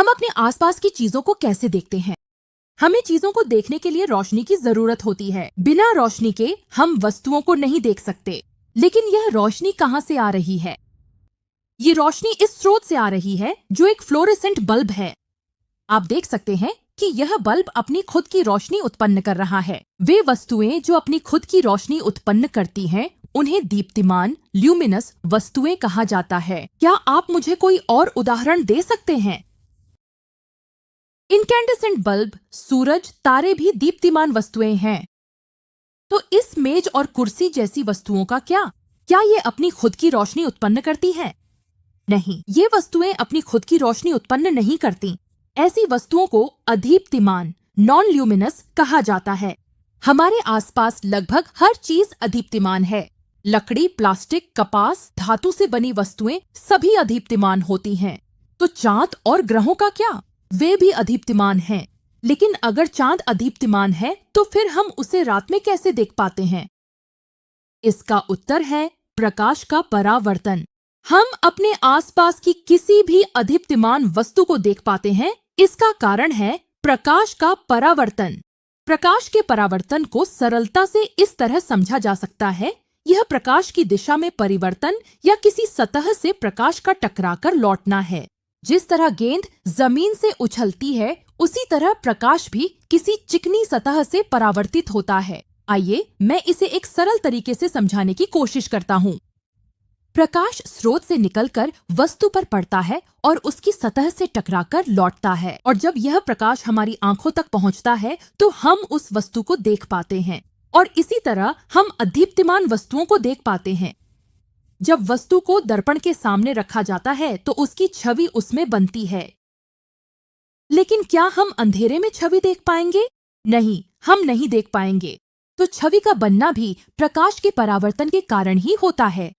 हम अपने आसपास की चीजों को कैसे देखते हैं? हमें चीजों को देखने के लिए रोशनी की जरूरत होती है। बिना रोशनी के हम वस्तुओं को नहीं देख सकते। लेकिन यह रोशनी कहाँ से आ रही है? ये रोशनी इस स्रोत से आ रही है जो एक फ्लोरेसेंट बल्ब है। आप देख सकते हैं कि यह बल्ब अपनी खुद की रोशनी उत्पन्न कर रहा है। वे वस्तुएं जो अपनी खुद की रोशनी उत्पन्न करती हैं, उन्हें दीप्तिमान ल्यूमिनस वस्तुएं कहा जाता है। क्या आप मुझे कोई और उदाहरण दे सकते हैं? इनकैंडेसेंट बल्ब, सूरज, तारे भी दीप्तिमान वस्तुएं हैं। तो इस मेज और कुर्सी जैसी वस्तुओं का क्या ये अपनी खुद की रोशनी उत्पन्न करती हैं? नहीं, ये वस्तुएं अपनी खुद की रोशनी उत्पन्न नहीं करती। ऐसी वस्तुओं को अदीप्तिमान नॉन ल्यूमिनस कहा जाता है। हमारे आसपास लगभग हर चीज अदीप्तिमान है। लकड़ी, प्लास्टिक, कपास, धातु से बनी वस्तुएं सभी अदीप्तिमान होती हैं। तो चांद और ग्रहों का क्या? वे भी अदीप्तिमान हैं। लेकिन अगर चांद अदीप्तिमान है तो फिर हम उसे रात में कैसे देख पाते हैं? इसका उत्तर है प्रकाश का परावर्तन। हम अपने आसपास की किसी भी अदीप्तिमान वस्तु को देख पाते हैं। इसका कारण है प्रकाश का परावर्तन। प्रकाश के परावर्तन को सरलता से इस तरह समझा जा सकता है, यह प्रकाश की दिशा में परिवर्तन या किसी सतह से प्रकाश का टकराकर लौटना है। जिस तरह गेंद जमीन से उछलती है, उसी तरह प्रकाश भी किसी चिकनी सतह से परावर्तित होता है। आइए मैं इसे एक सरल तरीके से समझाने की कोशिश करता हूँ। प्रकाश स्रोत से निकलकर वस्तु पर पड़ता है और उसकी सतह से टकराकर लौटता है, और जब यह प्रकाश हमारी आंखों तक पहुँचता है तो हम उस वस्तु को देख पाते हैं। और इसी तरह हम अदीप्तिमान वस्तुओं को देख पाते हैं। जब वस्तु को दर्पण के सामने रखा जाता है तो उसकी छवि उसमें बनती है। लेकिन क्या हम अंधेरे में छवि देख पाएंगे? नहीं, हम नहीं देख पाएंगे। तो छवि का बनना भी प्रकाश के परावर्तन के कारण ही होता है।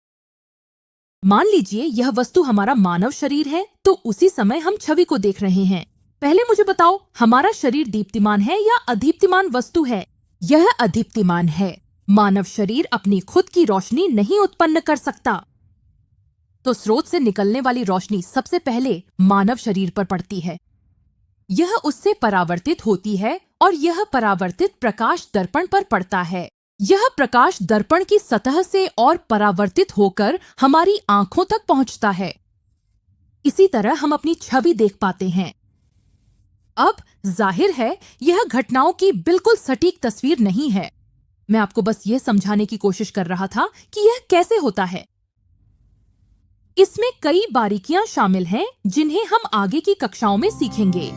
मान लीजिए यह वस्तु हमारा मानव शरीर है, तो उसी समय हम छवि को देख रहे हैं। पहले मुझे बताओ, हमारा शरीर दीप्तिमान है या अदीप्तिमान वस्तु है? यह अदीप्तिमान है। मानव शरीर अपनी खुद की रोशनी नहीं उत्पन्न कर सकता। तो स्रोत से निकलने वाली रोशनी सबसे पहले मानव शरीर पर पड़ती है। यह उससे परावर्तित होती है और यह परावर्तित प्रकाश दर्पण पर पड़ता है। यह प्रकाश दर्पण की सतह से और परावर्तित होकर हमारी आंखों तक पहुंचता है। इसी तरह हम अपनी छवि देख पाते हैं। अब जाहिर है यह घटनाओं की बिल्कुल सटीक तस्वीर नहीं है। मैं आपको बस यह समझाने की कोशिश कर रहा था कि यह कैसे होता है। इसमें कई बारीकियां शामिल हैं जिन्हें हम आगे की कक्षाओं में सीखेंगे।